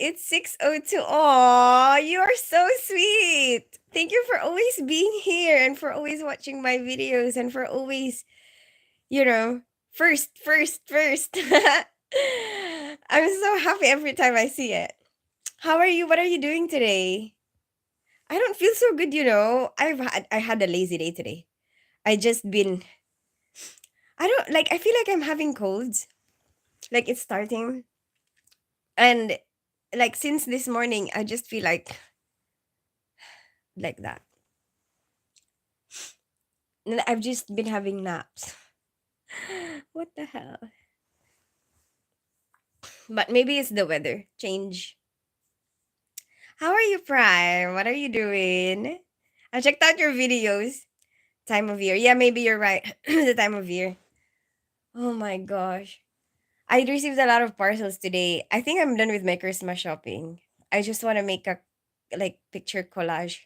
It's 6:02. Aw, you are so sweet. Thank you for always being here and for always watching my videos and for always, you know, first. I'm so happy every time I see it. How are you? What are you doing today? I don't feel so good, I had a lazy day today. I just been I don't like I feel like I'm having colds. Like it's starting and like since this morning I just feel like that. And I've just been having naps. What the hell? But maybe it's the weather change. How are you, Prime? What are you doing? I checked out your videos. Time of year. Yeah, maybe you're right. The time of year. Oh my gosh. I received a lot of parcels today. I think I'm done with my Christmas shopping. I just want to make a like picture collage.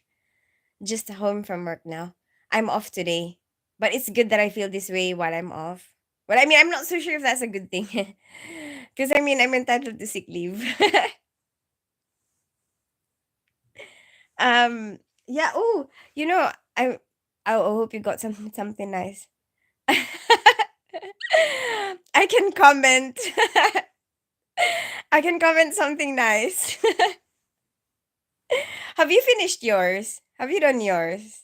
Just home from work now. I'm off today. But it's good that I feel this way while I'm off. Well, I mean, I'm not so sure if that's a good thing. Because I mean, I'm entitled to sick leave. um, yeah. Oh, I I hope you got something nice. I can comment. I can comment something nice. Have you finished yours? Have you done yours?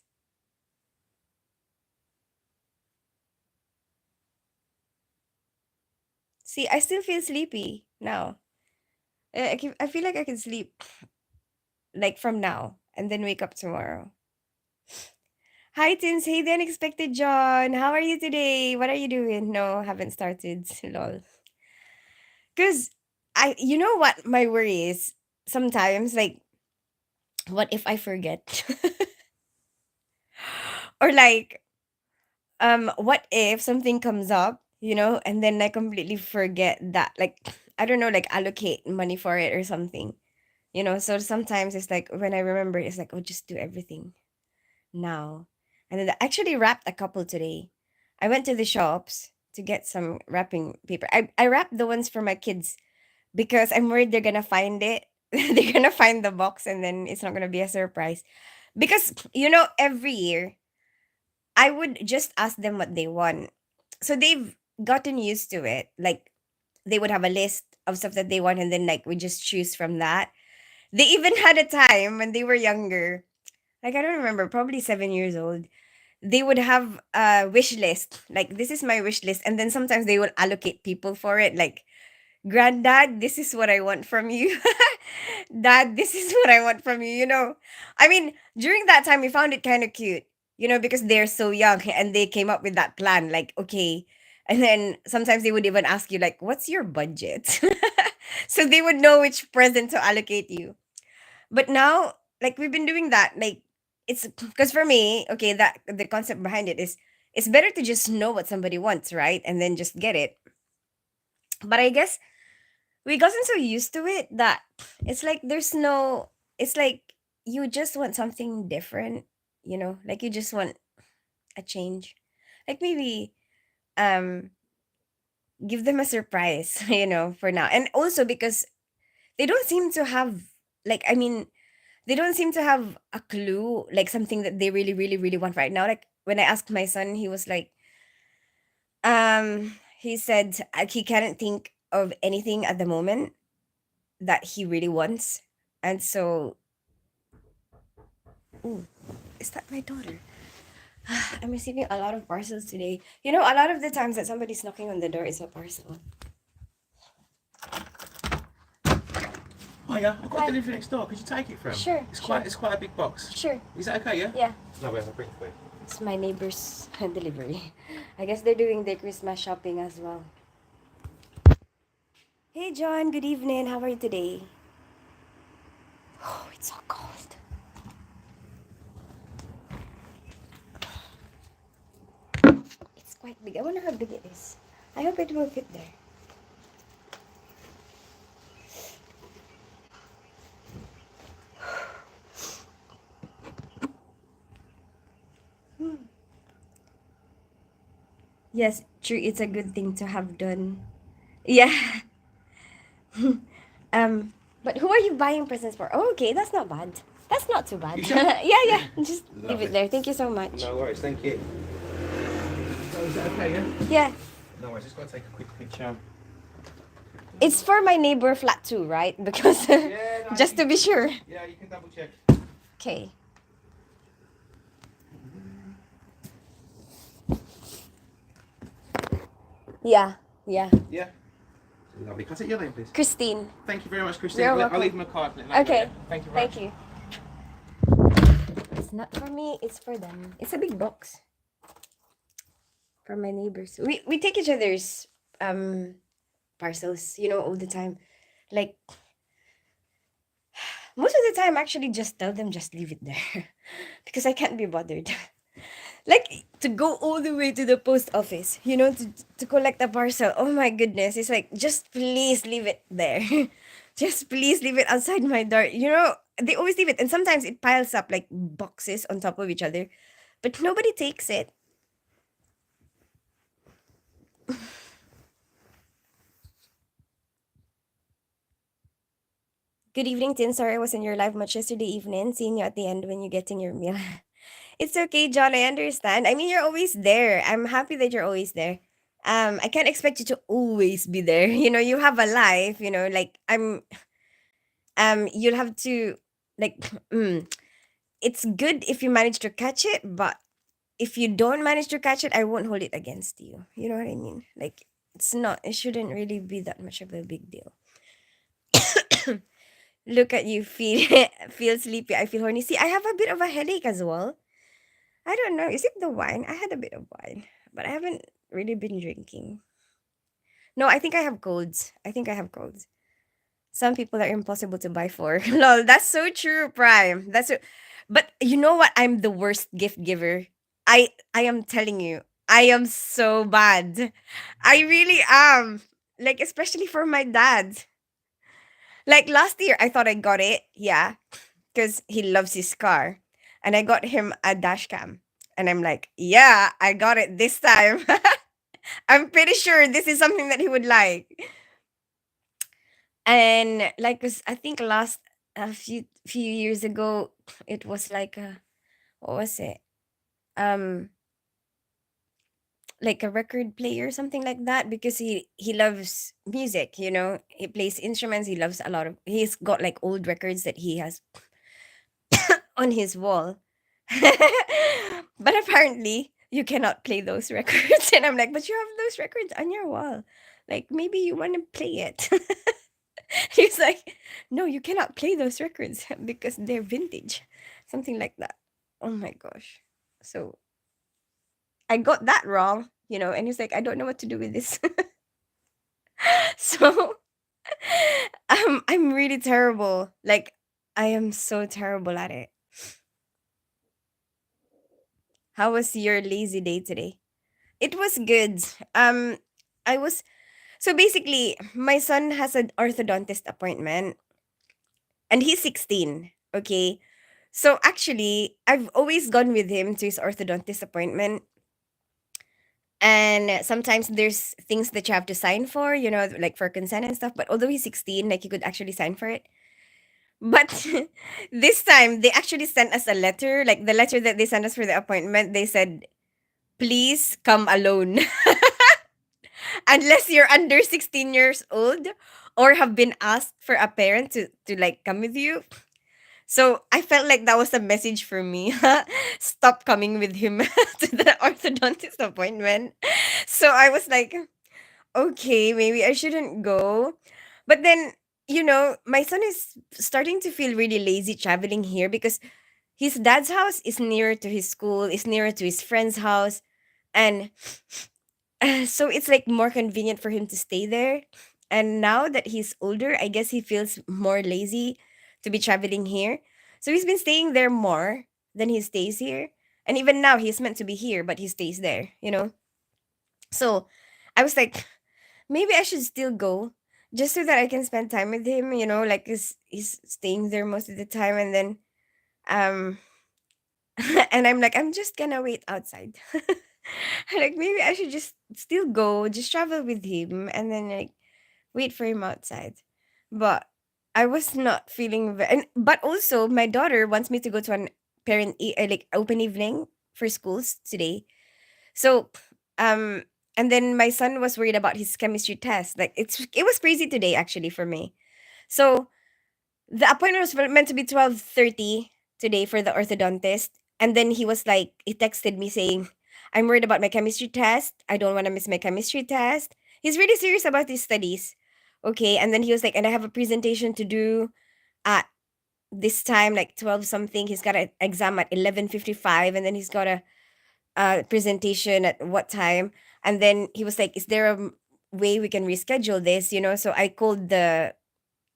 See, I still feel sleepy now. I feel like I can sleep like from now and then wake up tomorrow. Hi, Tins. Hey, the unexpected John. How are you today? What are you doing? No, haven't started. Lol. Because you know what my worry is sometimes? Like, what if I forget? Or like, what if something comes up, and then I completely forget that, like, I don't know, like allocate money for it or something, So sometimes it's like when I remember, it's like, oh, just do everything now. And then I actually wrapped a couple today. I went to the shops to get some wrapping paper. I wrapped the ones for my kids because I'm worried they're gonna find it. They're gonna find the box and then it's not gonna be a surprise. Because every year I would just ask them what they want. So they've gotten used to it. Like they would have a list of stuff that they want and then like we just choose from that. They even had a time when they were younger. Like I don't remember, probably 7 years old. They would have a wish list. Like this is my wish list. And then sometimes they would allocate people for it. Like, Granddad, this is what I want from you. Dad, this is what I want from you, I mean, during that time we found it kind of cute, because they're so young and they came up with that plan, like, okay. And then sometimes they would even ask you, like, what's your budget? So they would know which present to allocate you. But now, like, we've been doing that. Like, it's because for me, okay, that the concept behind it is it's better to just know what somebody wants, right? And then just get it. But I guess we gotten so used to it that it's like it's like you just want something different, like you just want a change. Like maybe um give them a surprise, for now. And also because they don't seem to have, like, I mean, they don't seem to have a clue, like something that they really, really, really want right now. Like when I asked my son, he was like, he said he can't think of anything at the moment that he really wants. And so, ooh, is that my daughter? I'm receiving a lot of parcels today. A lot of the times that somebody's knocking on the door is a parcel. Hiya, I've got Hi. a delivery next door. Could you take it from? Sure, It's sure. quite a big box. Sure. Is that okay? Yeah. Yeah, No, we have a bring it for you. it's my neighbor's delivery. I guess they're doing their Christmas shopping as well. Hey, John. Good evening. How are you today? Oh, it's so cold. It's quite big. I wonder how big it is. I hope it will fit there. Yes, true. It's a good thing to have done. Yeah. um. But who are you buying presents for? Oh, okay, that's not bad. That's not too bad. You sure? Yeah, yeah. Just leave it Lovely. there. Thank you so much. No worries, thank you. So is that okay, yeah? Yeah. No worries, just gotta take a quick picture. It's for my neighbor flat too, right? Because Yeah, no, just to be sure. yeah, you can double check. Okay. Yeah. Yeah. Yeah. Lovely. Can I take your name, please? Christine. Thank you very much, Christine. You're I'll welcome. leave him a card. Later, Okay. yeah? Thank you very Thank much. you. It's not for me, it's for them. It's a big box. For my neighbors. We take each other's parcels, all the time. Like most of the time actually just tell them just leave it there. Because I can't be bothered. Like to go all the way to the post office, to collect a parcel. Oh my goodness. It's like just please leave it there. Just please leave it outside my door. They always leave it and sometimes it piles up like boxes on top of each other. But nobody takes it. Good evening, Tin. Sorry I was in your live much yesterday evening. Seeing you at the end when you're getting your meal. It's okay, John. I understand. I mean, you're always there. I'm happy that you're always there. I can't expect you to always be there. You have a life. Like you'll have to like. It's good if you manage to catch it, but if you don't manage to catch it, I won't hold it against you. You know what I mean? Like it's not. It shouldn't really be that much of a big deal. Look at you, feel feel sleepy. I feel horny. See, I have a bit of a headache as well. I don't know. Is it the wine? I had a bit of wine, but I haven't really been drinking. No, I think I have colds. I think I have colds. Some people are impossible to buy for. Lol, that's so true, Prime. But you know what? I'm the worst gift giver. I am telling you. I am so bad. I really am. Like especially for my dad. Like last year I thought I got it. Yeah, because he loves his car. And I got him a dash cam. And I'm like, yeah, I got it this time. I'm pretty sure this is something that he would like. And like, 'cause I think last a few years ago, it was like what was it? Um, like a record player, something like that, because he loves music. He plays instruments. He loves a lot of. He's got like old records that he has on his wall. But apparently, you cannot play those records. And I'm like, but you have those records on your wall. Like, maybe you want to play it. He's like, no, you cannot play those records because they're vintage. Something like that. Oh my gosh. So I got that wrong, and he's like, I don't know what to do with this. So I'm really terrible. Like, I am so terrible at it. How was your lazy day today? It was good. I was so basically my son has an orthodontist appointment and he's 16. Okay. So actually, I've always gone with him to his orthodontist appointment. And sometimes there's things that you have to sign for, like for consent and stuff. But although he's 16, like you could actually sign for it. But this time they actually sent us a letter, like the letter that they sent us for the appointment. They said, please come alone. Unless you're under 16 years old or have been asked for a parent to like come with you. So I felt like that was a message for me. Stop coming with him to the orthodontist appointment. So I was like, okay, maybe I shouldn't go. But then, my son is starting to feel really lazy traveling here because his dad's house is nearer to his school, is nearer to his friend's house. And so it's like more convenient for him to stay there. And now that he's older, I guess he feels more lazy to be traveling here. So he's been staying there more than he stays here. And even now he's meant to be here, but he stays there. So I was like, maybe I should still go just so that I can spend time with him, like he's staying there most of the time and then um and I'm like, I'm just gonna wait outside. Like maybe I should just still go, just travel with him and then like wait for him outside. But I was not feeling and but also my daughter wants me to go to an like open evening for schools today. So um and then my son was worried about his chemistry test. Like it was crazy today actually for me. So the appointment was meant to be 12:30 today for the orthodontist. And then he texted me saying, I'm worried about my chemistry test. I don't want to miss my chemistry test. He's really serious about his studies. Okay. And then he was like, and I have a presentation to do at this time, like 12 something. He's got an exam at 11:55. And then he's got a presentation at what time. And then he was like, is there a way we can reschedule this? So I called the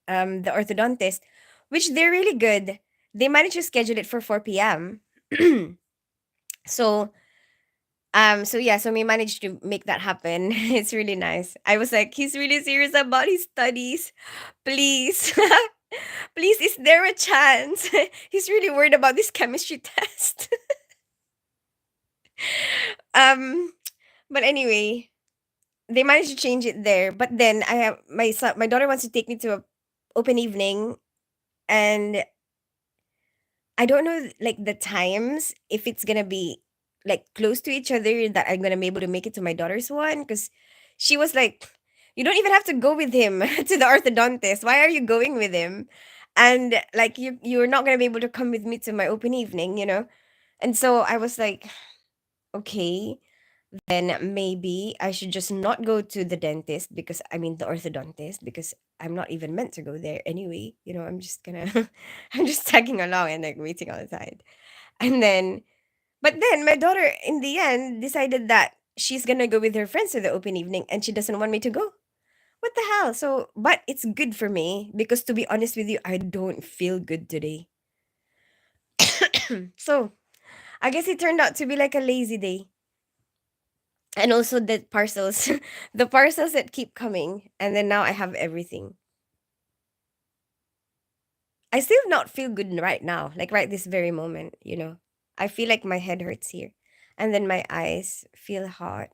orthodontist, which they're really good. They managed to schedule it for 4 p.m. so so yeah, so we managed to make that happen. It's really nice. I was like, he's really serious about his studies. Please. Please, is there a chance? He's really worried about this chemistry test. um but anyway, they managed to change it there. But then I have my daughter wants to take me to a open evening, and I don't know like the times if it's gonna be like close to each other that I'm gonna be able to make it to my daughter's one because she was like, "You don't even have to go with him to the orthodontist. Why are you going with him?" And like you're not gonna be able to come with me to my open evening. And so I was like, okay, then maybe I should just not go to the dentist because I mean the orthodontist because I'm not even meant to go there anyway. I'm just gonna I'm just tagging along and like waiting outside. And then but then my daughter in the end decided that she's gonna go with her friends to the open evening and she doesn't want me to go. What the hell? So but it's good for me because to be honest with you, I don't feel good today. So I guess it turned out to be like a lazy day. And also the parcels, the parcels that keep coming, and then now I have everything. I still not feel good right now, like right this very moment. I feel like my head hurts here, and then my eyes feel hot.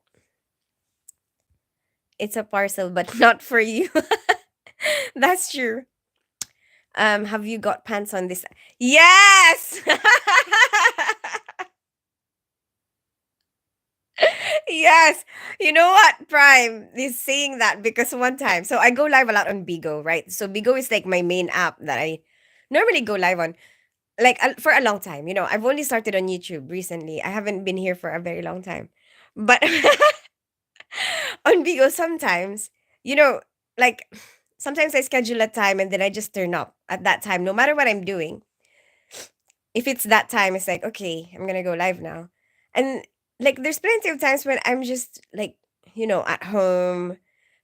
It's a parcel, but not for you. That's true. Have you got pants on this? Yes. Yes. You know what? Prime is saying that because one time, so I go live a lot on Bigo, right? So Bigo is like my main app that I normally go live on, like for a long time. I've only started on YouTube recently. I haven't been here for a very long time, but on Bigo sometimes, you know, like sometimes I schedule a time and then I just turn up at that time, no matter what I'm doing. If it's that time, it's like, okay, I'm gonna go live now. And like there's plenty of times when I'm just like, at home,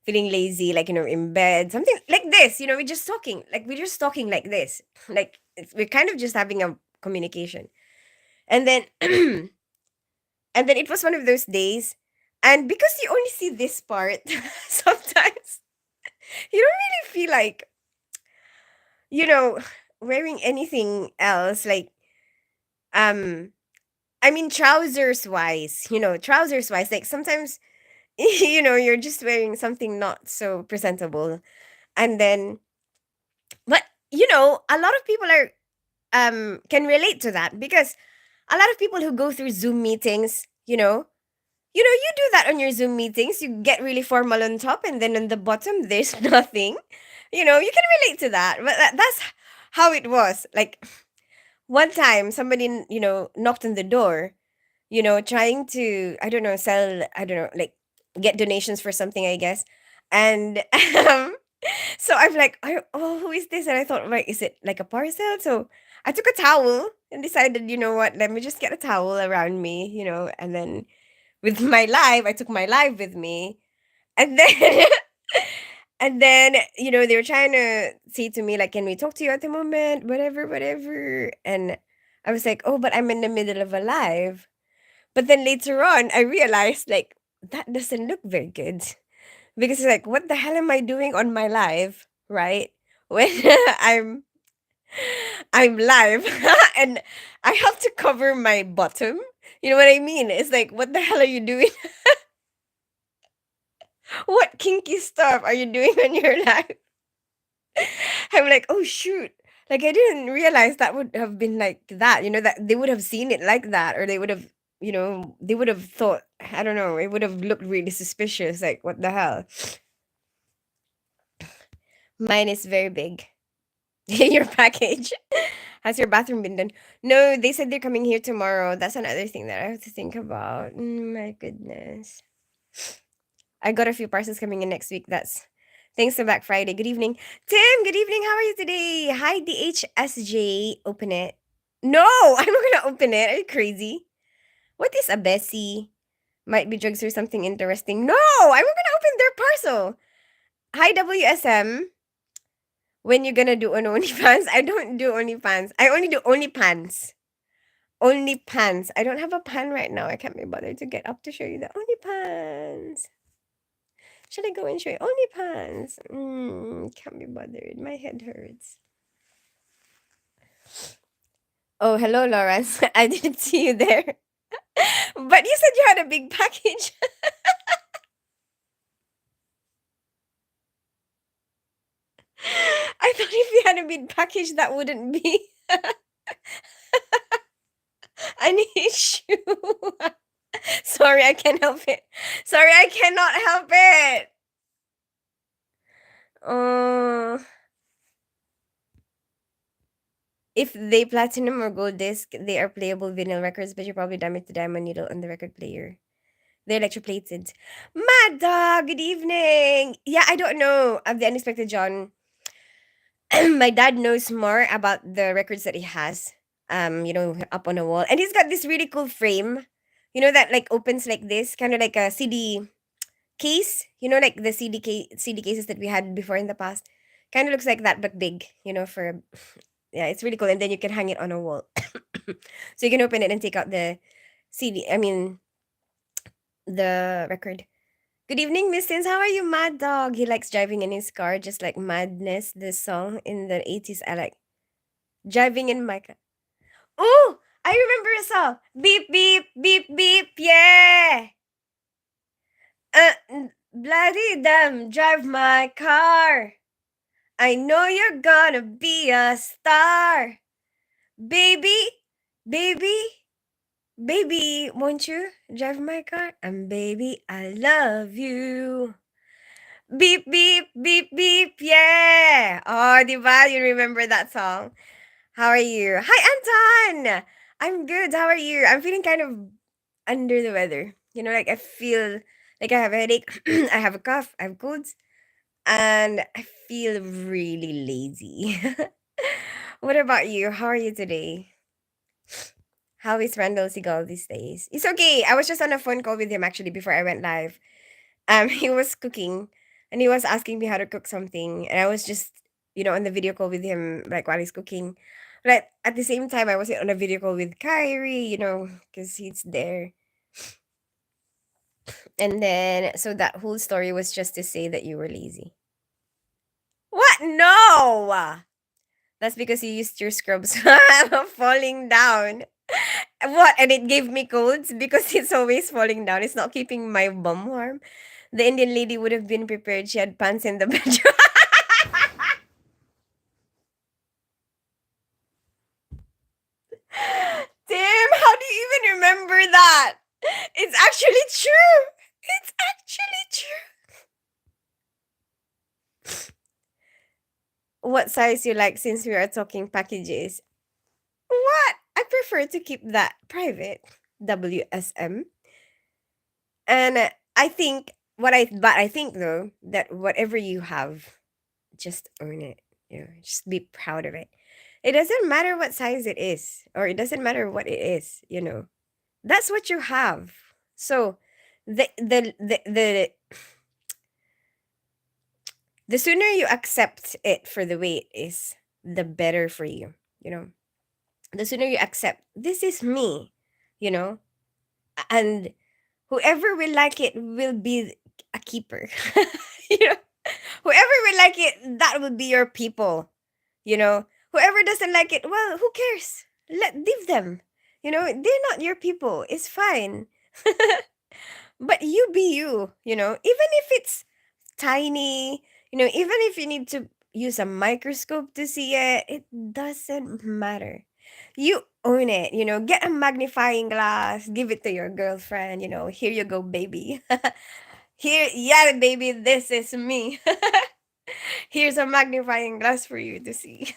feeling lazy, like, in bed, something like this, we're just talking like this. Like we're kind of just having a communication. And then and then it was one of those days. And because you only see this part, sometimes you don't really feel like, you know, wearing anything else. Like, um, I mean, trousers wise, like sometimes, you're just wearing something not so presentable. And then, but, a lot of people can relate to that because a lot of people who go through Zoom meetings, you do that on your Zoom meetings. You get really formal on top, and then on the bottom, there's nothing. You can relate to that. But that's how it was. Like, one time, somebody, knocked on the door, trying to, I don't know, sell, I don't know, like get donations for something, I guess. And so I'm like, oh, who is this? And I thought, like, is it like a parcel? So I took a towel and decided, you know what, let me just get a towel around me, and then with my live, I took my live with me. And then and then, they were trying to say to me, like, can we talk to you at the moment? Whatever, whatever. And I was like, oh, but I'm in the middle of a live. But then later on, I realized, like, that doesn't look very good. Because it's like, what the hell am I doing on my live? Right? When I'm live and I have to cover my bottom. You know what I mean? It's like, what the hell are you doing? What kinky stuff are you doing on your live? I'm like, oh shoot. Like I didn't realize that would have been like that, that they would have seen it like that, or they would have, they would have thought, I don't know, it would have looked really suspicious. Like, what the hell? Mine is very big. Your package. Has your bathroom been done? No, they said they're coming here tomorrow. That's another thing that I have to think about. My goodness. I got a few parcels coming in next week. That's thanks to Black Friday. Good evening. Tim, good evening. How are you today? Hi, DHSJ. Open it. No, I'm not gonna open it. Are you crazy? What is a Bessie? Might be drugs or something interesting. No, I'm not gonna open their parcel. Hi, WSM. When you gonna do on OnlyFans? I don't do OnlyFans. I only do OnlyPants. OnlyPants. I don't have a pan right now. I can't be bothered to get up to show you the OnlyPants. Should I go and show you OnlyPants? Can't be bothered. My head hurts. Oh, hello, Lawrence. I didn't see you there. But you said you had a big package. I thought if you had a big package, that wouldn't be an issue. Sorry, I can't help it. Sorry, I cannot help it. Uh, if they platinum or gold disc, they are playable vinyl records, but you probably damage the diamond needle on the record player. They're electroplated. Mad Dog, good evening. Yeah, I don't know. Of the Unexpected John. My dad knows more about the records that he has. Up on a wall. And he's got this really cool frame. That like opens like this, kind of like a CD case. Like the CD cases that we had before in the past. Kind of looks like that, but big. For yeah, it's really cool. And then you can hang it on a wall, so you can open it and take out the CD. I mean, the record. Good evening, Miss Sins. How are you, Mad Dog? He likes driving in his car, just like Madness, the song in the 80s. I like driving in my car. Oh, I remember a song. Beep, beep, beep, beep, yeah. Bloody damn, drive my car. I know you're gonna be a star. Baby, baby, baby, won't you drive my car? And baby, I love you. Beep, beep, beep, beep, yeah. Oh, diba? You remember that song? How are you? Hi, Anton. I'm good. How are you? I'm feeling kind of under the weather. Like I feel like I have a headache. I have a cough. I have colds. And I feel really lazy. What about you? How are you today? How is Randall Seagull these days? It's okay. I was just on a phone call with him actually before I went live. He was cooking and he was asking me how to cook something, and I was just, on the video call with him, like while he's cooking. But at the same time, I was on a video call with Kyrie, because he's there. And then, so that whole story was just to say that you were lazy. What? No! That's because you used your scrubs falling down. What? And it gave me colds because it's always falling down. It's not keeping my bum warm. The Indian lady would have been prepared. She had pants in the bedroom. Tim, how do you even remember that? It's actually true. It's actually true. What size you like since we are talking packages? What? I prefer to keep that private. WSM. And I think though that whatever you have, just own it. Just be proud of it. It doesn't matter what size it is, or it doesn't matter what it is. That's what you have. So the sooner you accept it for the way it is, the better for you. You know, the sooner you accept this is me, you know, and whoever will like it will be a keeper. you know, whoever will like it, that will be your people. Whoever doesn't like it, well, who cares? Leave them. They're not your people. It's fine. But you be you. Even if it's tiny. Even if you need to. use a microscope to see it. It doesn't matter. You own it, get a magnifying glass, give it to your girlfriend, here you go, baby. Here, yeah, baby, this is me. Here's a magnifying glass for you to see.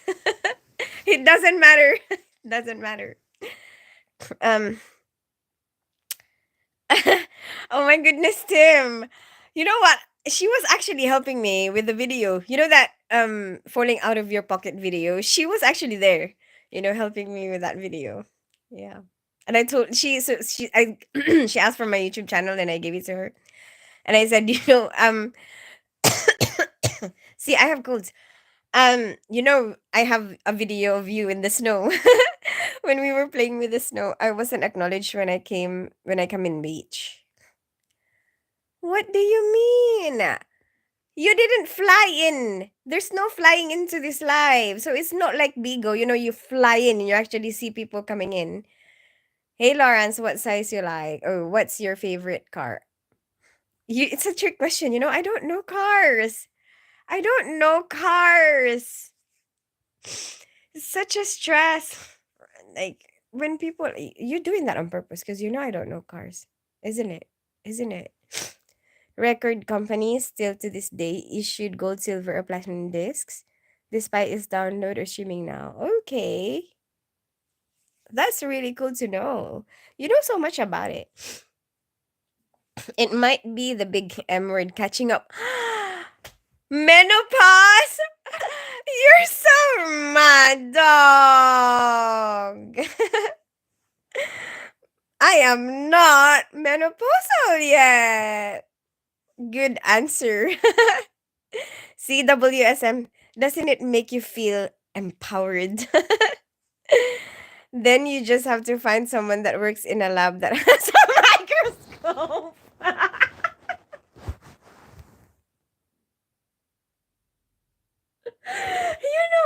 It doesn't matter. Doesn't matter. Um, oh my goodness, Tim. You know what? She was actually helping me with the video. You know that falling out of your pocket video? She was actually there, helping me with that video. Yeah. And I told she I she asked for my YouTube channel and I gave it to her. And I said, see, I have colds. I have a video of you in the snow. When we were playing with the snow, I wasn't acknowledged when I come in beach. What do you mean? You didn't fly in. There's no flying into this live. So it's not like Bigo, you fly in and you actually see people coming in. Hey Lawrence, what size you like? Or what's your favorite car? It's a trick question, I don't know cars. I don't know cars. It's such a stress. Like when people you're doing that on purpose because I don't know cars. Isn't it? Isn't it? Record companies still to this day issued gold, silver, or platinum discs, despite its download or streaming now. Okay. That's really cool to know. You know so much about it. It might be the big M word catching up. Menopause? You're so mad, dog. I am not menopausal yet. Good answer. CWSM, doesn't it make you feel empowered? Then you just have to find someone that works in a lab that has a microscope.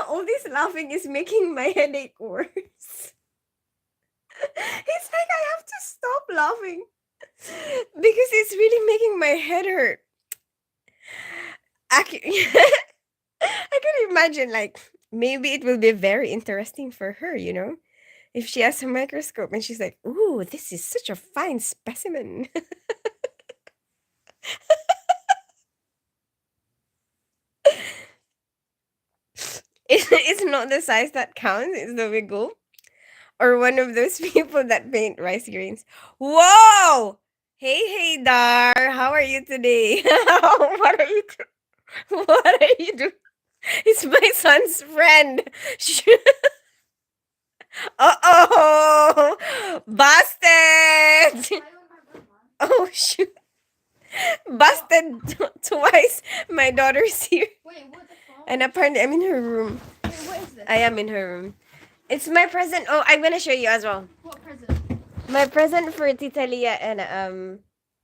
All this laughing is making my headache worse. It's like I have to stop laughing because it's really making my head hurt. I can, I can imagine, like, maybe it will be very interesting for her, if she has a microscope and she's like, "Ooh, this is such a fine specimen." It's not the size that counts, it's the wiggle. Or one of those people that paint rice grains. Whoa! Hey, Dar, how are you today? What are you what are you doing? It's my son's friend. Uh-oh! Busted! Oh, shoot. Busted twice. My daughter's here. Wait, what the fuck? And apparently I'm in her room. Wait, what is this? I am in her room. It's my present. Oh, I'm gonna show you as well. What present? My present for Tita Leah and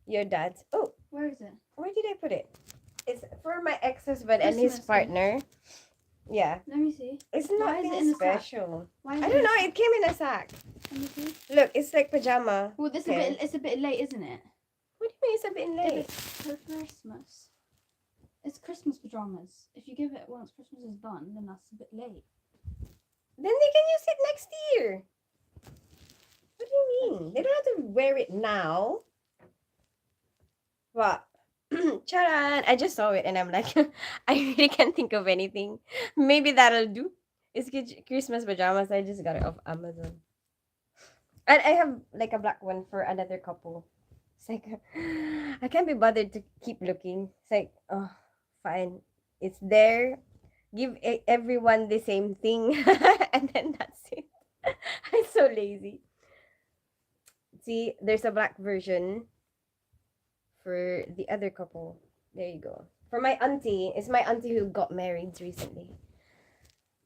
your dad. Oh, Where is it? where did I put it? It's for my ex-husband and his Christmas partner. Yeah. Let me see. It's Why is it nothing in the sack? special. Why is I it don't in know. the It came in a sack. sack? Let me see. Look, it's like pajama. Well, this Okay. it's a bit late, isn't it? What do you mean it's a bit If late? it's for Christmas. It's Christmas pajamas. If you give it once Christmas is done, then that's a bit late. Then they can use it next year. What do you mean? They don't have to wear it now. What? Charan! I just saw it and I'm like, I really can't think of anything. Maybe that'll do. It's Christmas pajamas. I just got it off Amazon. And I have like a black one for another couple. It's like, I can't be bothered to keep looking. It's like, oh, fine. It's there. Give everyone the same thing. And then that's it. I'm so lazy. See, there's a black version for the other couple. There you go. For my auntie. It's my auntie who got married recently.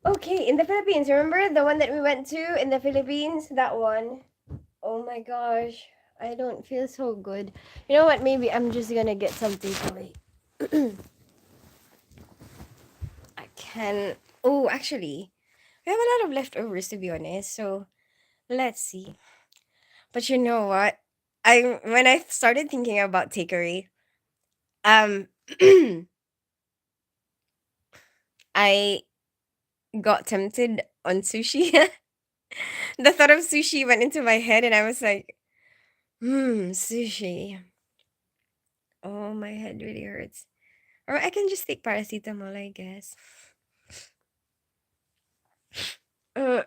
Okay, in the Philippines. Remember the one that we went to in the Philippines? That one. Oh my gosh. I don't feel so good. You know what? Maybe I'm just gonna get some takeaway. I can. Oh, actually, we have a lot of leftovers to be honest. So let's see. But you know what? When I started thinking about takeaway, um, I got tempted on sushi. The thought of sushi went into my head, and I was like, sushi. Oh, my head really hurts. Or I can just take paracetamol, I guess. Uh,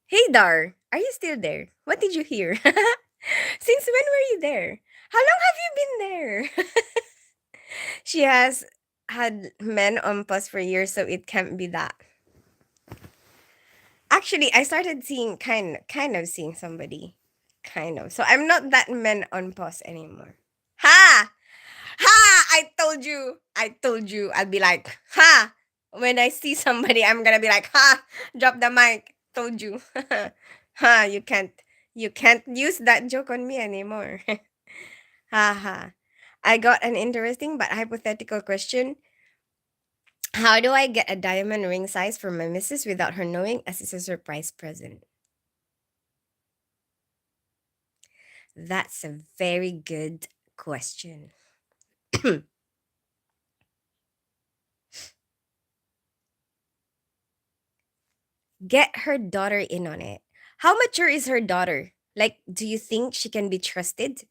hey, Dar, are you still there? What did you hear? Since when were you there? How long have you been there? She has had men on pause for years, so it can't be that. Actually, I started seeing kind of seeing somebody. Kind of. So I'm not that men on pause anymore. Ha! Ha! I told you. I told you. I'll be like, ha! When I see somebody, I'm gonna be like, ha! Drop the mic. Told you. Ha! You can't use that joke on me anymore. Ha ha. I got an interesting but hypothetical question. How do I get a diamond ring size for my missus without her knowing, as it's a surprise present? That's a very good question. Get her daughter in on it. How mature is her daughter? Like, do you think she can be trusted?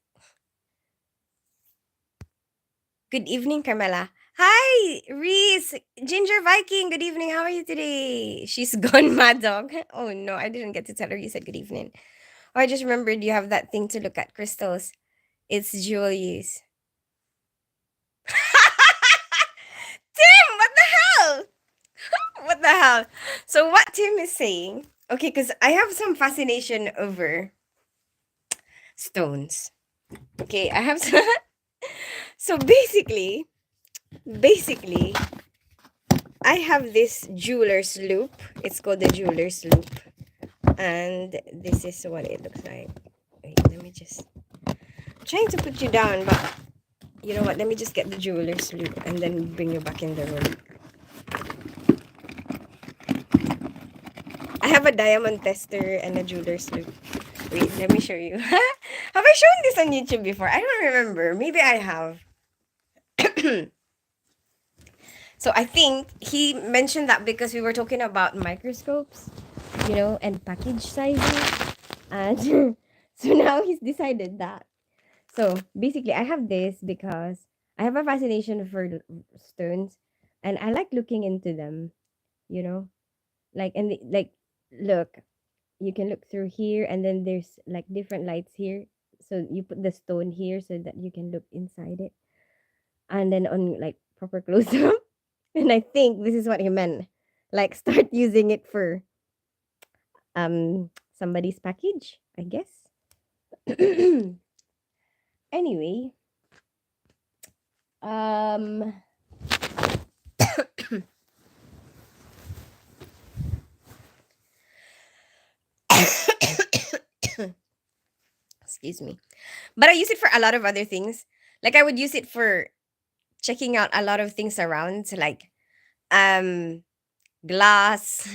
Good evening, Carmela. Hi, Reese. Ginger Viking. Good evening. How are you today? She's gone, mad dog. Oh no, I didn't get to tell her you said good evening. Oh, I just remembered you have that thing to look at crystals. It's Julie's. Tim, what the hell? What the hell? So what Tim is saying? Okay, because I have some fascination over stones. Okay, I have some. So basically, I have this jeweler's loop. It's called the jeweler's loop, and this is what it looks like. Wait, let me just trying to put you down, but you know what? Let me just get the jeweler's loop and then bring you back in the room. I have a diamond tester and a jeweler's loop. Wait, let me show you. Have I shown this on YouTube before? I don't remember. Maybe I have. So I think he mentioned that because we were talking about microscopes, and package sizes. And so now he's decided that. So basically, I have this because I have a fascination for stones, and I like looking into them, you know? Like, look, you can look through here, and then there's like different lights here. So you put the stone here so that you can look inside it. And then on like proper close up. And I think this is what he meant. Like start using it for somebody's package, I guess. Anyway, um excuse me. But I use it for a lot of other things. Like I would use it for checking out a lot of things around, like um glass.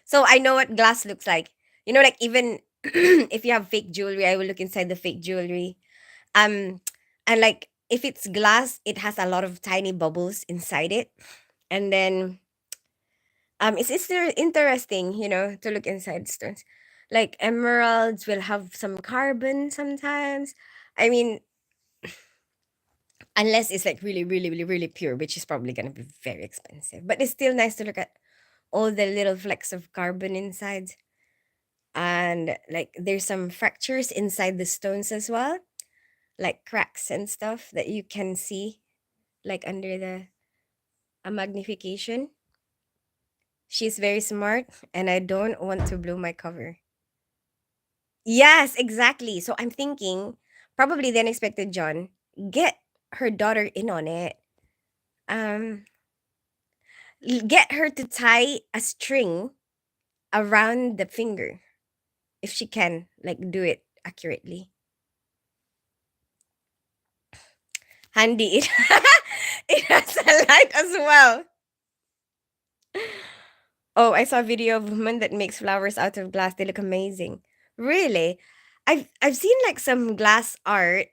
So I know what glass looks like. Like even if you have fake jewelry, I will look inside the fake jewelry. Um and like if it's glass, it has a lot of tiny bubbles inside it. And then it's interesting, to look inside stones. Like emeralds will have some carbon sometimes. I mean, unless it's like really, really, really, really pure, which is probably gonna be very expensive. But it's still nice to look at all the little flecks of carbon inside. And like there's some fractures inside the stones as well, like cracks and stuff that you can see like under the a magnification. She's very smart, and I don't want to blow my cover. Yes, exactly. So I'm thinking probably the unexpected John, get her daughter in on it. Um get her to tie a string around the finger if she can like do it accurately. Handy it. It has a light as well. Oh, I saw a video of a woman that makes flowers out of glass. They look amazing. Really? I've seen like some glass art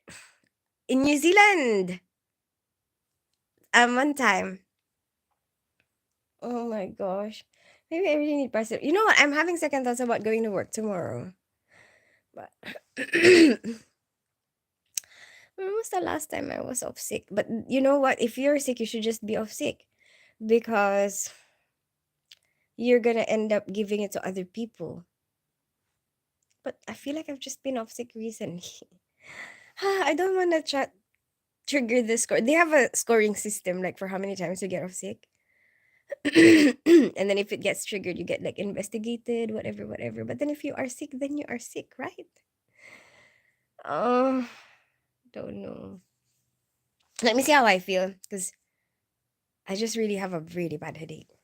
in New Zealand. One time. Oh my gosh. Maybe I really need parcel. You know what? I'm having second thoughts about going to work tomorrow. But when was the last time I was off sick? But you know what? If you're sick, you should just be off sick because you're gonna end up giving it to other people. But I feel like I've just been off sick recently. I don't want to trigger the score. They have a scoring system, like for how many times you get off sick. And then if it gets triggered, you get like investigated, whatever, whatever. But then if you are sick, then you are sick, right? Oh, don't know. Let me see how I feel because I just really have a really bad headache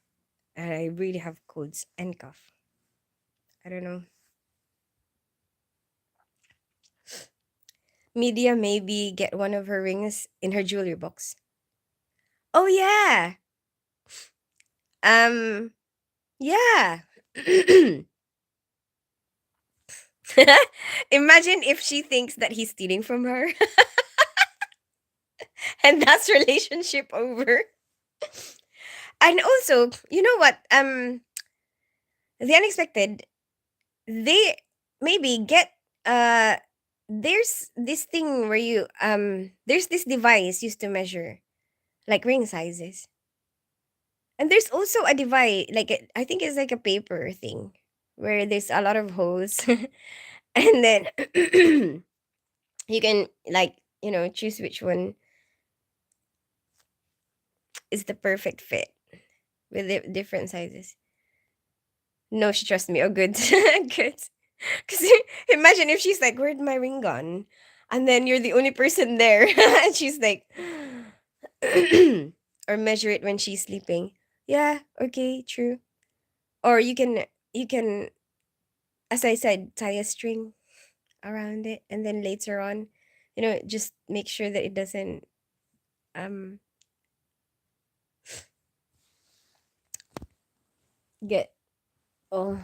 and I really have colds and cough. I don't know. Media maybe get one of her rings in her jewelry box. Oh yeah. Um yeah. Imagine if she thinks that he's stealing from her and that's relationship over. And also, you know what? The unexpected, they maybe get uh there's this thing where you there's this device used to measure like ring sizes. And there's also a device like I think it's like a paper thing where there's a lot of holes and then you can like, choose which one is the perfect fit with the different sizes. No, she trusts me. Oh, good. Good. Because imagine if she's like, where'd my ring gone? And then you're the only person there. And she's like, or measure it when she's sleeping. Yeah, okay, true. Or you can, as I said, tie a string around it. And then later on, just make sure that it doesn't um get oh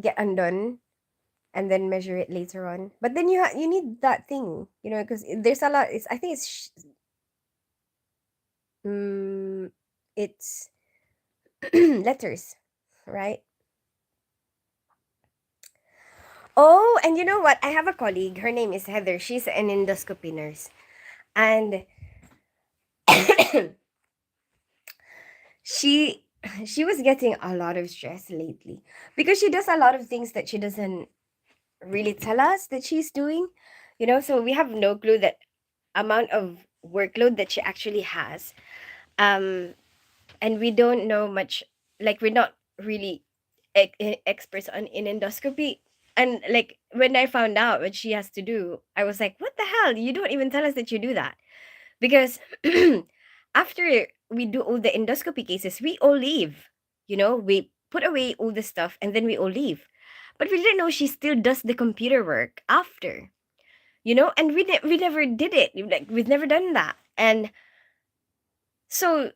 get undone and then measure it later on. But then you need that thing, because there's a lot. I think mm, it's letters, right? Oh, and you know what? I have a colleague. Her name is Heather. She's an endoscopy nurse, and she she was getting a lot of stress lately because she does a lot of things that she doesn't really tell us that she's doing. So we have no clue that amount of workload that she actually has. Um, and we don't know much, like we're not really experts on in endoscopy. And like when I found out what she has to do, I was like, what the hell? You don't even tell us that you do that. Because after we do all the endoscopy cases, we all leave. We put away all the stuff and then we all leave. But we didn't know she still does the computer work after. And we never did it. Like we've never done that. And so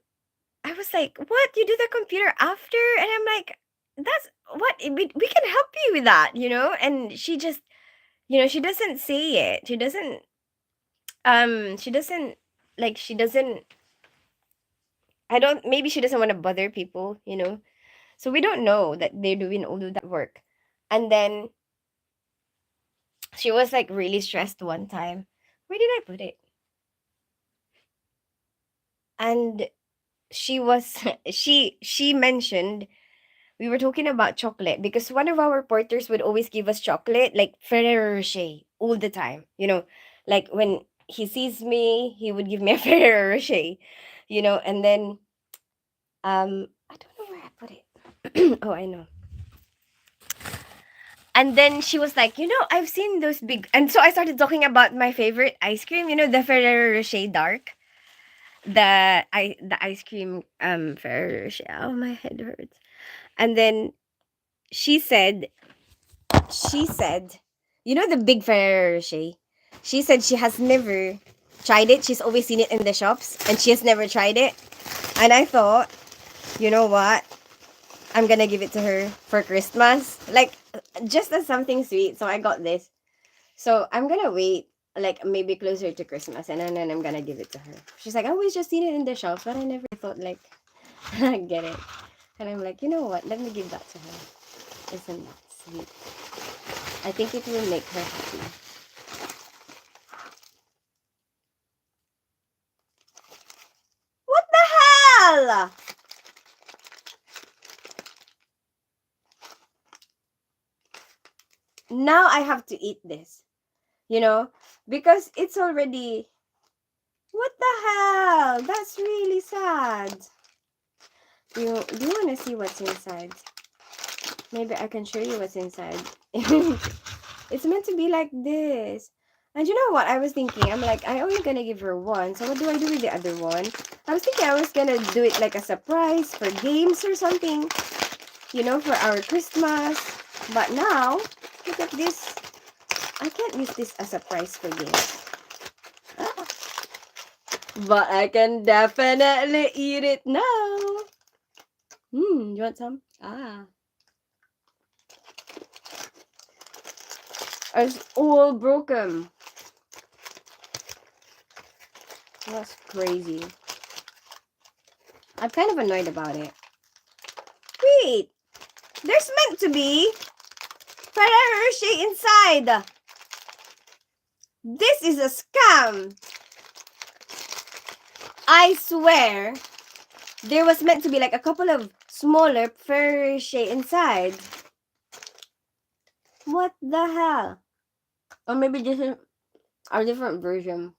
I was like, "What? You do the computer after?" And I'm like, "That's what we can help you with that, And she just, she doesn't say it. She doesn't like she doesn't I don't maybe she doesn't want to bother people. So we don't know that they're doing all of that work. And then she was like really stressed one time. Where did I put it? And she was she mentioned we were talking about chocolate because one of our porters would always give us chocolate, like Ferrero Rocher, all the time. Like when he sees me, he would give me a Ferrero Rocher, and then I don't know where I put it. Oh, I know. And then she was like, I've seen those big, and so I started talking about my favorite ice cream, the Ferrero Rocher Dark, the ice cream Ferrero Rocher. Oh, my head hurts. And then she said she said, the big Ferrero Rocher. She said she has never tried it. She's always seen it in the shops and she has never tried it. And I thought, you know what? I'm gonna give it to her for Christmas. Like just as something sweet. So I got this. So I'm gonna wait like maybe closer to Christmas and then I'm gonna give it to her. She's like, I always just seen it in the shops, but I never thought like Get it? And I'm like, you know what? Let me give that to her. Isn't that sweet? I think it will make her happy. What the hell? Now I have to eat this, because it's already. What the hell? That's really sad. Do you want to see what's inside? Maybe I can show you what's inside. It's meant to be like this. And you know what I was thinking? I'm like, I only gonna give her one. So what do I do with the other one? I was thinking I was gonna do it like a surprise for games or something, for our Christmas. But now, look at this. I can't use this as a prize for games. But I can definitely eat it now. You want some? It's all broken. That's crazy. I'm kind of annoyed about it. Wait! There's meant to be Ferrero Rocher inside. This is a scam. I swear, there was meant to be like a couple of smaller Ferrero Rocher inside. What the hell? Or maybe this is a different version.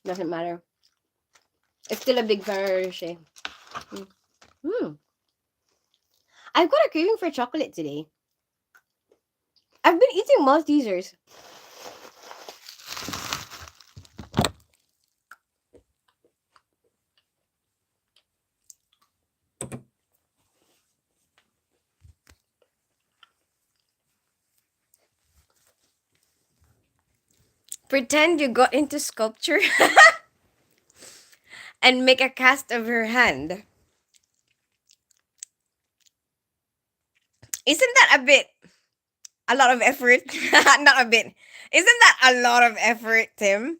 Doesn't matter. It's still a big Ferrero Rocher. I've got a craving for chocolate today. I've been eating Maltesers. Pretend you got into sculpture and make a cast of her hand. Isn't that a lot of effort? Not a bit. Isn't that a lot of effort, Tim?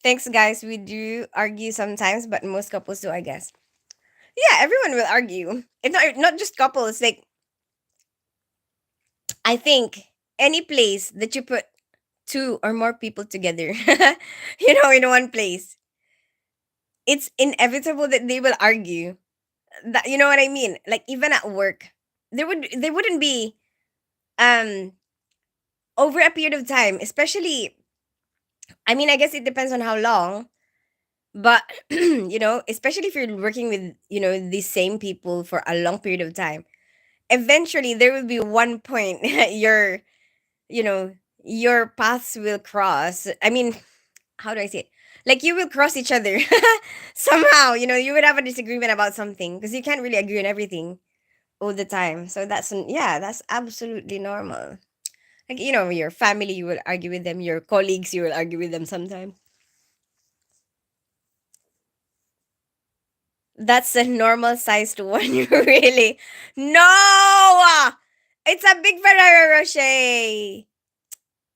Thanks, guys. We do argue sometimes, but most couples do, I guess. Yeah, everyone will argue. It's not just couples. Like, I think any place that you put two or more people together, in one place, it's inevitable that they will argue. That, you know what I mean? Like, even at work, there wouldn't be um over a period of time, especially. I mean, I guess it depends on how long, but especially if you're working with the same people for a long period of time, eventually there will be one point you know your paths will cross. I mean, how do I say it? Like, you will cross each other somehow. You would have a disagreement about something because you can't really agree on everything all the time. So that's absolutely normal. Like, your family, you will argue with them. Your colleagues, you will argue with them sometimes. That's a normal sized one, really. No! It's a big Ferrero Rocher.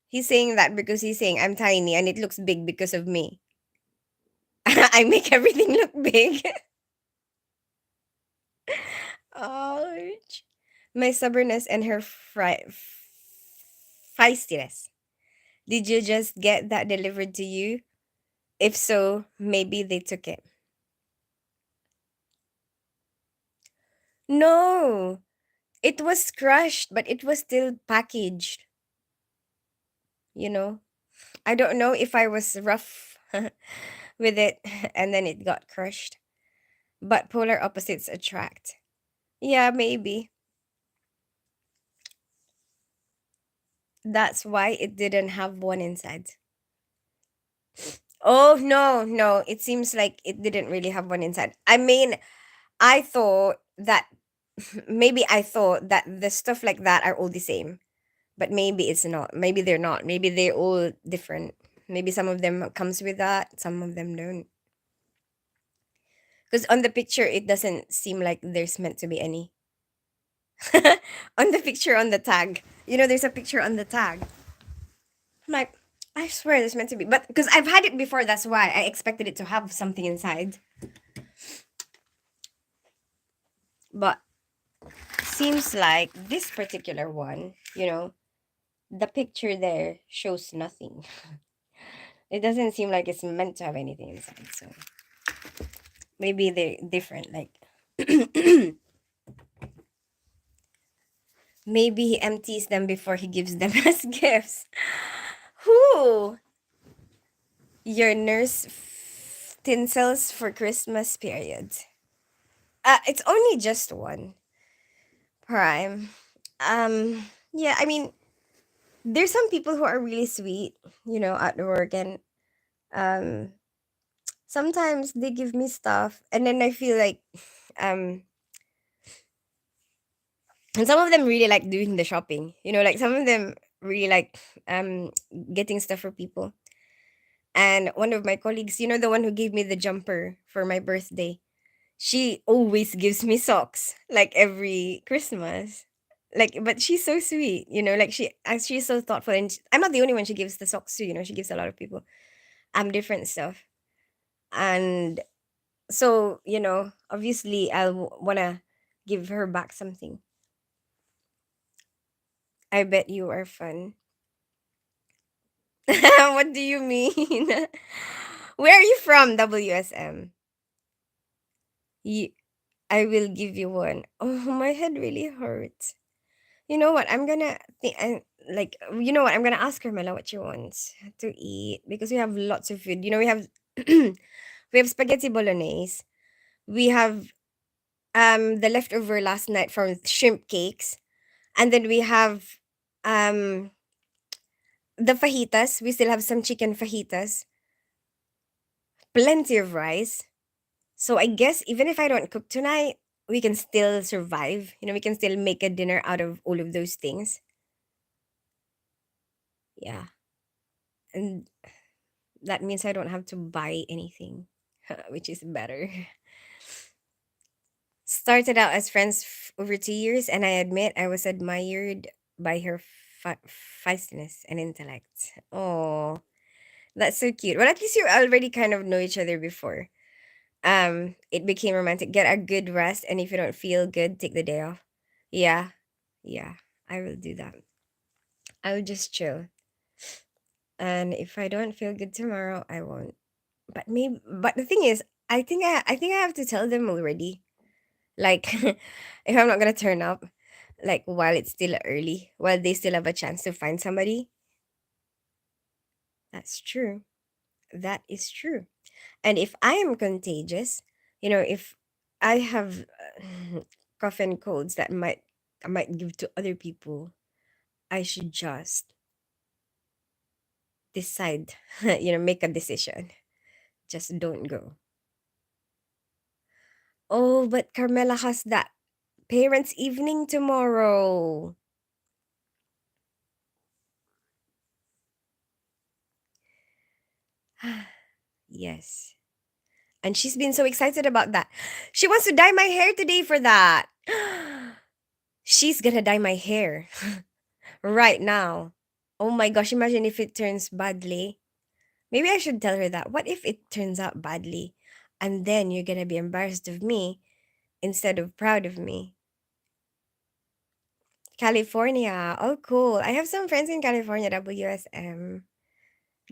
He's saying that because he's saying I'm tiny and it looks big because of me. I make everything look big. Ouch. My stubbornness and her feistiness. Did you just get that delivered to you? If so, maybe they took it. No, it was crushed, but it was still packaged. You know, I don't know if I was rough with it and then it got crushed. But polar opposites attract. Yeah, maybe. That's why it didn't have one inside. Oh, no, no. It seems like it didn't really have one inside. I mean, I thought that maybe I thought that the stuff like that are all the same. But maybe it's not. Maybe they're not. Maybe they're all different. Maybe some of them comes with that, some of them don't. Because on the picture, it doesn't seem like there's meant to be any. On the picture on the tag. There's a picture on the tag. I'm like, I swear it's meant to be, but because I've had it before, that's why I expected it to have something inside. But seems like this particular one, the picture there shows nothing. It doesn't seem like it's meant to have anything inside. So maybe they're different. Like maybe he empties them before he gives them as gifts. Who? Your nurse tinsels for Christmas period. It's only just one. Prime. Yeah, I mean, there's some people who are really sweet, at work, and um sometimes they give me stuff and then I feel like um and some of them really like doing the shopping. Like some of them really like getting stuff for people. And one of my colleagues, the one who gave me the jumper for my birthday, she always gives me socks like every Christmas. Like, but she's so sweet, like she's so thoughtful, and I'm not the only one she gives the socks to. She gives a lot of people different stuff. And so, obviously I'll wanna give her back something. I bet you are fun. What do you mean? Where are you from, WSM? You, I will give you one. Oh, my head really hurts. You know what? I'm gonna think, like, you know what? I'm gonna ask Carmela what she wants to eat because we have lots of food. We have we have spaghetti bolognese. We have the leftover last night from shrimp cakes, and then we have um the fajitas. We still have some chicken fajitas, plenty of rice. So I guess even if I don't cook tonight, we can still survive. We can still make a dinner out of all of those things. Yeah. And that means I don't have to buy anything, which is better. Started out as friends over 2 years, and I admit I was admired by her feistiness and intellect. Oh, that's so cute. Well, at least you already kind of know each other before. It became romantic. Get a good rest, and if you don't feel good, take the day off. Yeah, yeah, I will do that. I will just chill. And if I don't feel good tomorrow, I won't. But maybe, but the thing is, I think I have to tell them already. Like, if I'm not gonna turn up, like while it's still early, while they still have a chance to find somebody. That's true. That is true. And if I am contagious, if I have cough and colds that I might give to other people, I should just decide, make a decision. Just don't go. Oh, but Carmela has that parents' evening tomorrow. Yes. And she's been so excited about that. She wants to dye my hair today for that. She's gonna dye my hair right now. Oh my gosh, imagine if it turns badly. Maybe I should tell her that. What if it turns out badly? And then you're gonna be embarrassed of me instead of proud of me. California. Oh, cool. I have some friends in California, WSM.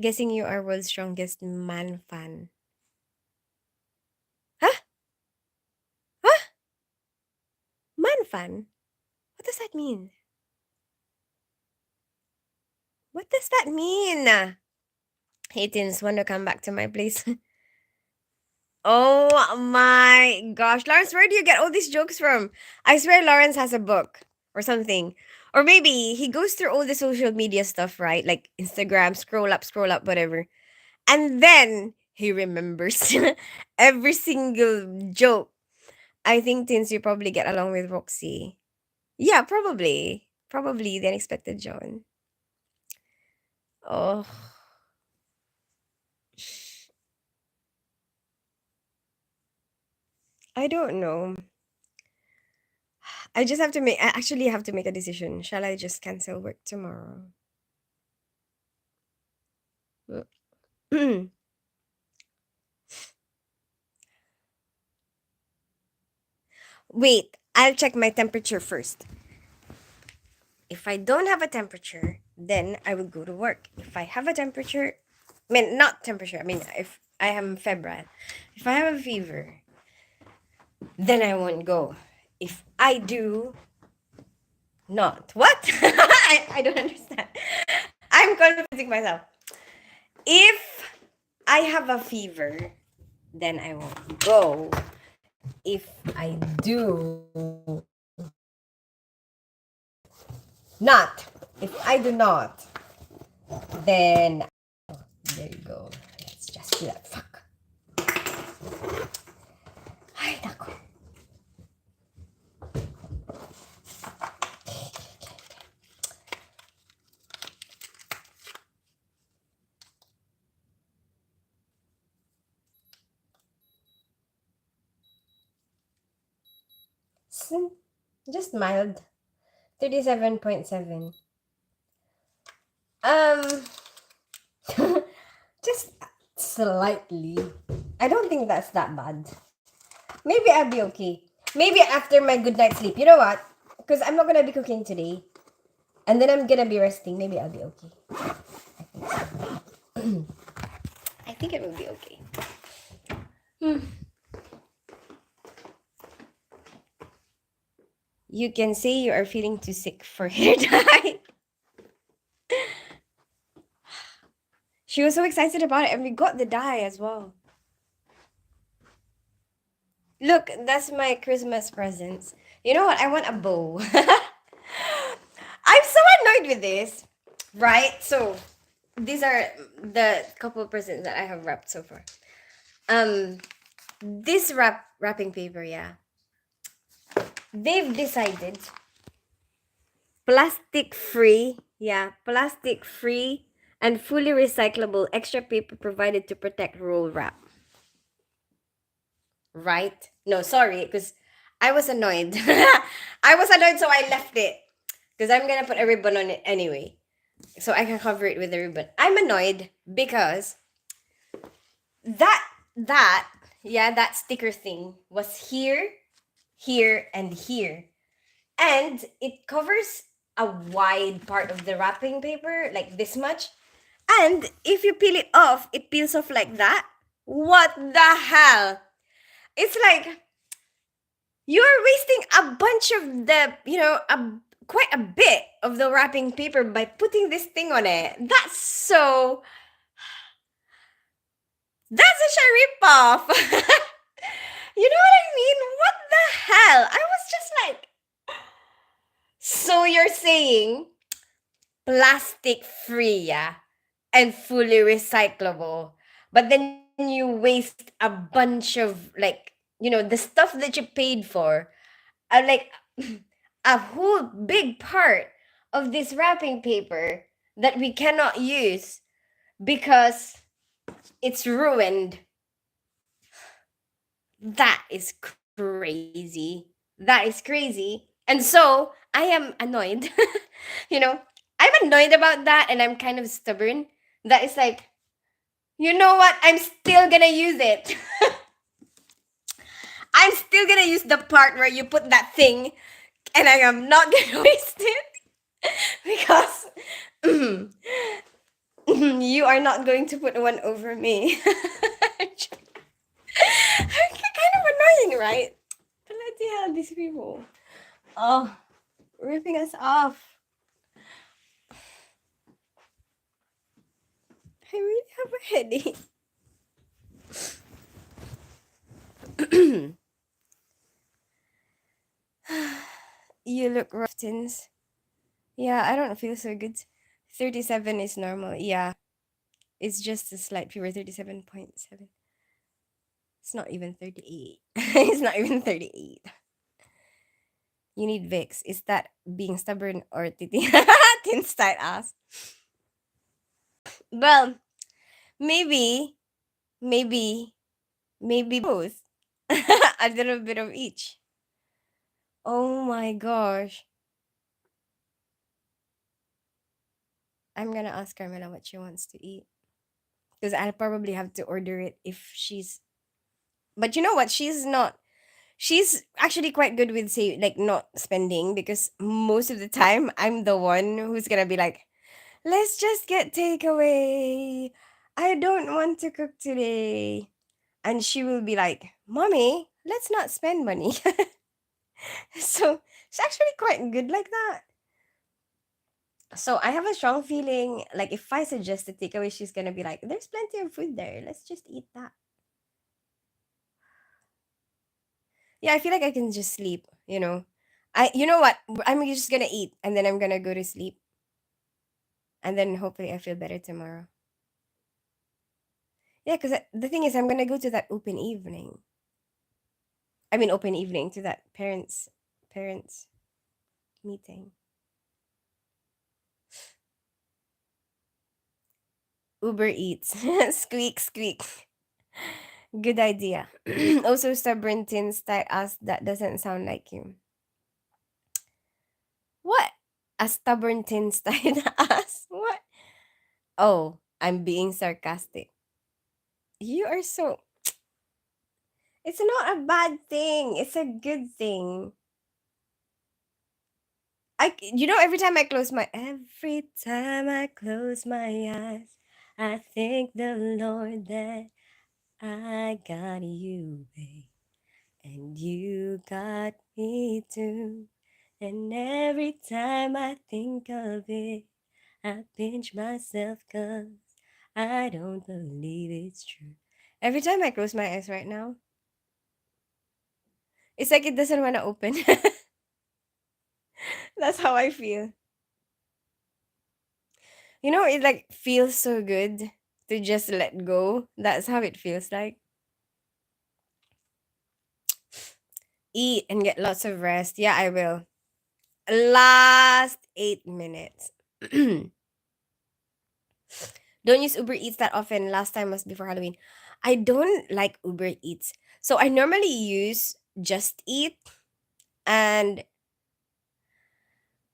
Guessing you are world's strongest man fan. Huh? Huh? Man fan? What does that mean? What does that mean? Hey, teens, want to come back to my place? Oh my gosh. Lawrence, where do you get all these jokes from? I swear Lawrence has a book or something. Or maybe he goes through all the social media stuff, right? Like Instagram, scroll up, whatever. And then he remembers every single joke. I think teens, you probably get along with Roxy. Yeah, probably. Probably the unexpected John. Oh, I don't know. I actually have to make a decision. Shall I just cancel work tomorrow? Wait, I'll check my temperature first. If I don't have a temperature, then I will go to work. If I have a temperature, I mean, not temperature, I mean, if I am febrile, if I have a fever, then I won't go. If I do not, what? I don't understand. I'm confusing myself. If I have a fever, then I won't go. If I do not, if I do not, then there you go. Let's just do that. Fuck. Ay, nako. Just mild. 37.7. Um, just slightly. I don't think that's that bad. Maybe I'll be okay. Maybe after my good night's sleep. You know what? Because I'm not gonna be cooking today. And then I'm gonna be resting. Maybe I'll be okay. I think it will be okay. You can say you are feeling too sick for hair dye. She was so excited about it, and we got the dye as well. Look, that's my Christmas presents. You know what? I want a bow. I'm so annoyed with this. Right? So, these are the couple of presents that I have wrapped so far. This wrapping paper, yeah. They've decided plastic free, yeah, plastic free and fully recyclable extra paper provided to protect roll wrap. Right? No, sorry, because I was annoyed. I was annoyed, so I left it. Because I'm gonna put a ribbon on it anyway. So I can cover it with a ribbon. I'm annoyed because that yeah, that sticker thing was here, here, and here. And it covers a wide part of the wrapping paper, like this much. And if you peel it off, it peels off like that. What the hell? It's like you're wasting a bunch of the, quite a bit of the wrapping paper by putting this thing on it. That's such a ripoff. You know what I mean? What the hell? I was just like, so you're saying plastic free, yeah, and fully recyclable, but then you waste a bunch of, like, the stuff that you paid for, like a whole big part of this wrapping paper that we cannot use because it's ruined. That is crazy. That is crazy. And so I am annoyed. you know, I'm annoyed about that, and I'm kind of stubborn. That is like, you know what? I'm still gonna use it. I'm still gonna use the part where you put that thing, and I am not gonna waste it because you are not going to put one over me. Kind of annoying, right? Bloody hell, these people. Oh, ripping us off. I really have a headache. You look rough, Tins. Yeah, I don't feel so good. 37 is normal. Yeah, it's just a slight fever. 37.7. It's not even 38. It's not even 38. You need Vicks. Is that being stubborn or Tin style ass? Well, maybe, maybe, maybe both. A little bit of each. Oh my gosh. I'm gonna ask Carmela what she wants to eat. because I'll probably have to order it if she's. But you know what? She's not. She's actually quite good with say like not spending because most of the time I'm the one who's gonna be like, let's just get takeaway. I don't want to cook today. And she will be like, Mommy, let's not spend money. So she's actually quite good like that. So I have a strong feeling like if I suggest a takeaway, she's gonna be like, there's plenty of food there. Let's just eat that. Yeah, I feel like I can just sleep, you know. You know what? I'm just gonna eat and then I'm gonna go to sleep. And then hopefully I feel better tomorrow. Yeah, because the thing is, I'm gonna go to that open evening. I mean, open evening to that parents meeting. Uber Eats. Squeak, squeak. Good idea. Also, stubborn teen style us that doesn't sound like you. What? A stubborn teen style us? What? Oh, I'm being sarcastic. You are so. It's not a bad thing. It's a good thing. Every time I close my eyes, I thank the Lord that I got you, babe. And you got me too. And every time I think of it, I pinch myself 'cause I don't believe it's true. Every time I close my eyes right now, it's like it doesn't want to open. That's how I feel. It like feels so good to just let go. That's how it feels like. Eat and get lots of rest. Yeah, I will. Last 8 minutes. Don't use Uber Eats that often. Last time was before Halloween. I don't like Uber Eats. So I normally use Just Eat and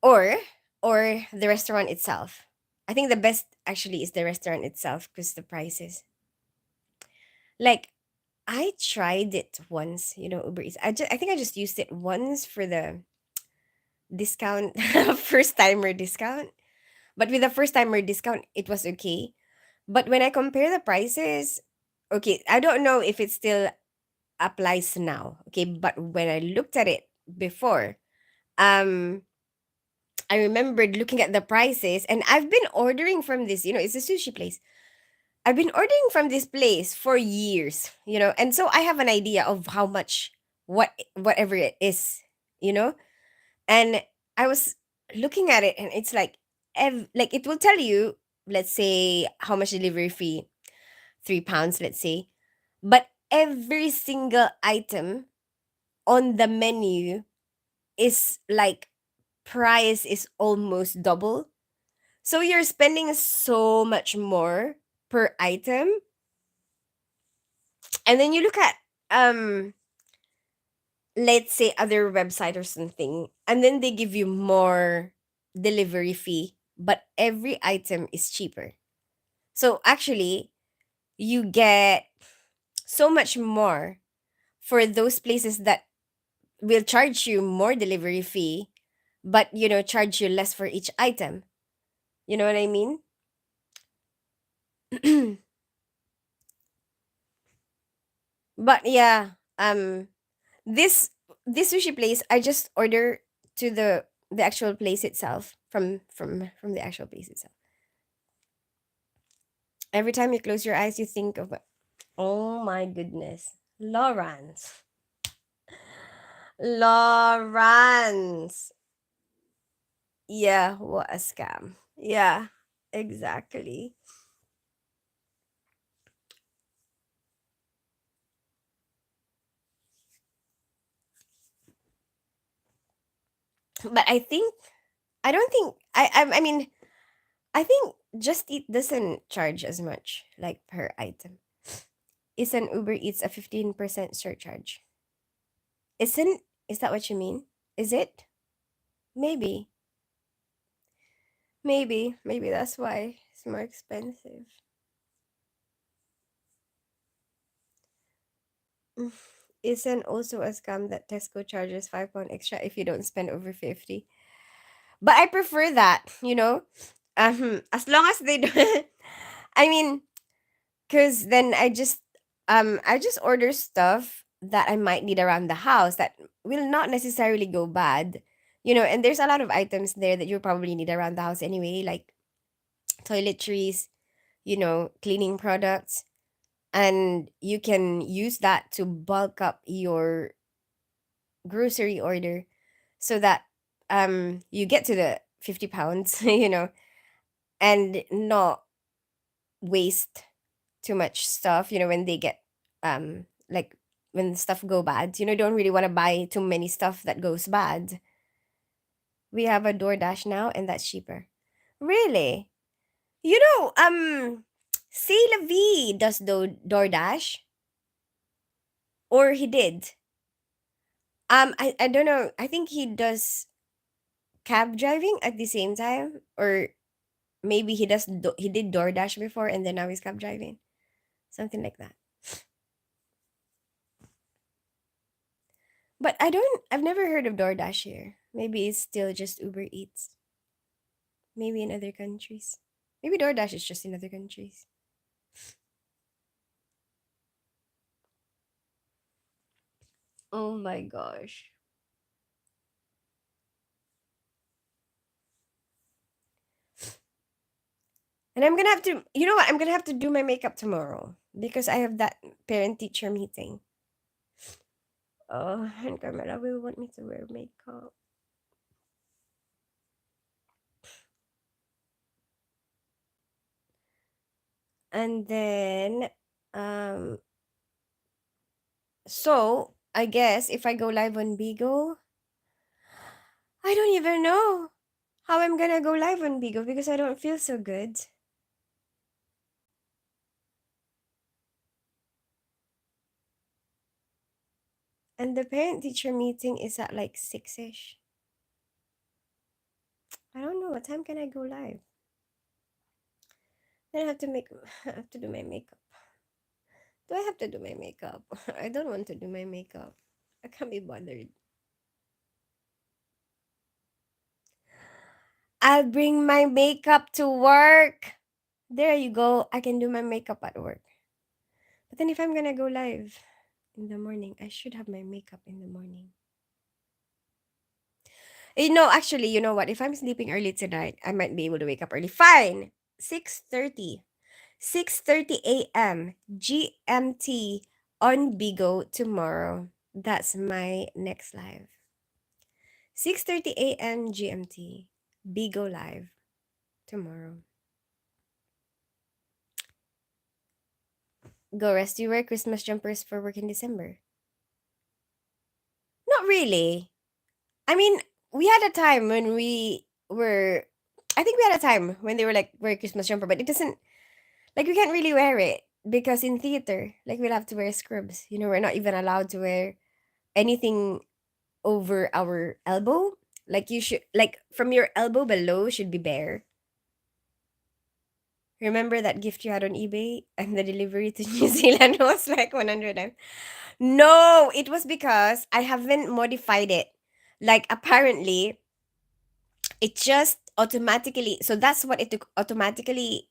or or the restaurant itself. I think the best actually is the restaurant itself because the prices. Like I tried it once, Uber Eats. I think I just used it once for the discount, first timer discount. But with the first timer discount, it was okay. But when I compare the prices, okay, I don't know if it still applies now. Okay, but when I looked at it before, um, I remembered looking at the prices, and I've been ordering from this. It's a sushi place. I've been ordering from this place for years. And so I have an idea of how much whatever it is. You know, and I was looking at it, and it's like, like it will tell you, let's say how much delivery fee, £3, let's say, but every single item on the menu is like price is almost double. So you're spending so much more per item. And then you look at let's say other website or something, and then they give you more delivery fee, but every item is cheaper. So actually, you get so much more for those places that will charge you more delivery fee, but charge you less for each item. You know what I mean? But yeah, this this sushi place, I just order to the actual place itself, from the actual place itself. Every time you close your eyes, you think of, oh my goodness, Lawrence, Lawrence. Yeah, what a scam. Yeah, exactly. But I don't think I mean, I think Just Eat doesn't charge as much like per item. Is an Uber Eats a 15% surcharge? Isn't is that what you mean? Is it? Maybe. Maybe that's why it's more expensive. Mm, isn't also a scam that Tesco charges £5 extra if you don't spend over 50. But I prefer that, as long as they do I mean, cuz then I just order stuff that I might need around the house that will not necessarily go bad. And there's a lot of items there that you probably need around the house anyway, like toiletries, cleaning products, and you can use that to bulk up your grocery order so that you get to the 50 pounds, and not waste too much stuff, when they get like when stuff go bad. Don't really want to buy too many stuff that goes bad. We have a DoorDash now and that's cheaper. Really? Say Lavi does DoorDash, or he did. I don't know. I think he does cab driving at the same time, or maybe he did DoorDash before and then now he's cab driving. Something like that. But I've never heard of DoorDash here. Maybe it's still just Uber Eats. Maybe in other countries. Maybe DoorDash is just in other countries. Oh my gosh. And I'm gonna have to, you know what? I'm gonna have to do my makeup tomorrow because I have that parent teacher meeting. Oh, and Carmela will want me to wear makeup. And then, um, so I guess if I go live on Bigo, I don't even know how I'm gonna go live on Bigo because I don't feel so good. And the parent teacher meeting is at like 6ish. I don't know what time can I go live. Then I have to I have to do my makeup. Do I have to do my makeup? I don't want to do my makeup. I can't be bothered. I'll bring my makeup to work. There you go. I can do my makeup at work. But then if I'm gonna go live in the morning, I should have my makeup in the morning. Actually, you know what? If I'm sleeping early tonight, I might be able to wake up early. Fine. 6:30. 6:30 a.m. GMT on Bigo tomorrow. That's my next live. 6:30 a.m. GMT. Bigo live tomorrow. Go rest. You wear Christmas jumpers for work in December? Not really. I mean, we had a time when we were. I think we had a time when they were like wear Christmas jumper, but it doesn't like we can't really wear it because in theater, like we'll have to wear scrubs. We're not even allowed to wear anything over our elbow. Like you should like from your elbow below should be bare. Remember that gift you had on eBay and the delivery to New Zealand was like 100? No, it was because I haven't modified it. Like apparently it just automatically, so that's what it automatically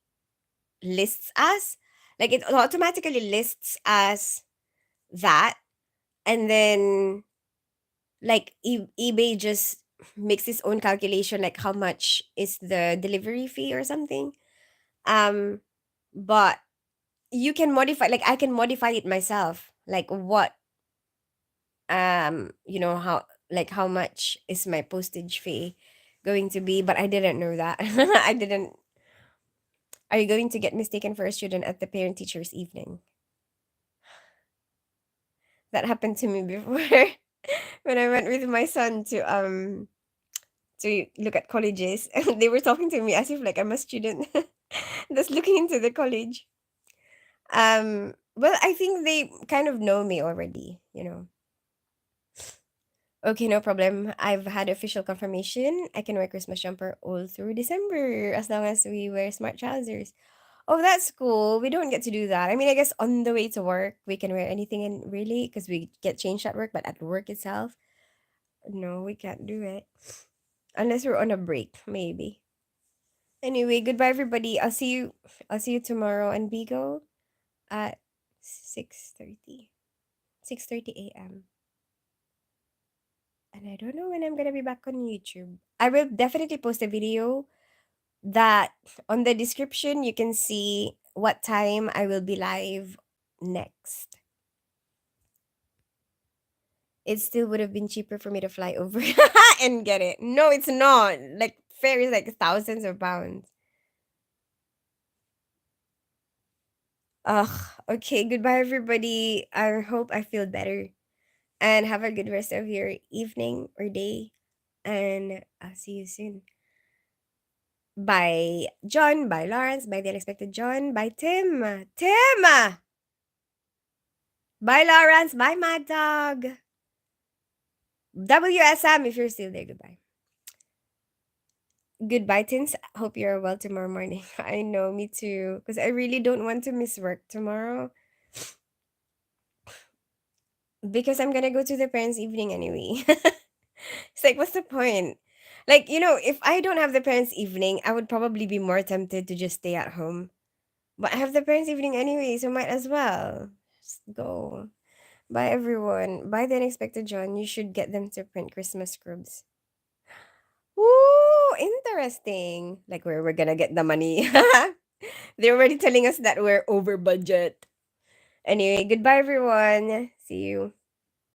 lists as. Like it automatically lists as that, and then like eBay just makes its own calculation, like how much is the delivery fee or something. Um, but you can modify, like I can modify it myself. Like what, how, like how much is my postage fee going to be? But I didn't know that. I didn't. Are you going to get mistaken for a student at the parent teachers evening? That happened to me before when I went with my son to look at colleges, and they were talking to me as if like I'm a student that's looking into the college. Well, I think they kind of know me already. Okay, no problem. I've had official confirmation. I can wear Christmas jumper all through December as long as we wear smart trousers. Oh, that's cool. We don't get to do that. I mean, I guess on the way to work, we can wear anything in really because we get changed at work, but at work itself, no, we can't do it. Unless we're on a break, maybe. Anyway, goodbye everybody. I'll see you tomorrow and Bigo at 6:30. 6:30 a.m. And I don't know when I'm gonna be back on YouTube. I will definitely post a video that on the description you can see what time I will be live next. It still would have been cheaper for me to fly over and get it. No, it's not. Like fare is like thousands of pounds. Ugh. Okay, goodbye everybody. I hope I feel better. And have a good rest of your evening or day. And I'll see you soon. Bye, John. Bye, Lawrence. Bye, the unexpected John. Bye, Tim. Tim! Bye, Lawrence. Bye, Mad Dog. WSM, if you're still there, goodbye. Goodbye, Tins. Hope you're well tomorrow morning. I know, me too. Because I really don't want to miss work tomorrow. Because I'm gonna go to the parents' evening anyway. It's like, what's the point? Like, if I don't have the parents' evening, I would probably be more tempted to just stay at home. But I have the parents' evening anyway, so might as well. Just go. Bye, everyone. Bye, the unexpected John. You should get them to print Christmas scrubs. Ooh, interesting. Like, where we're gonna get the money. They're already telling us that we're over budget. Anyway, goodbye, everyone. See you.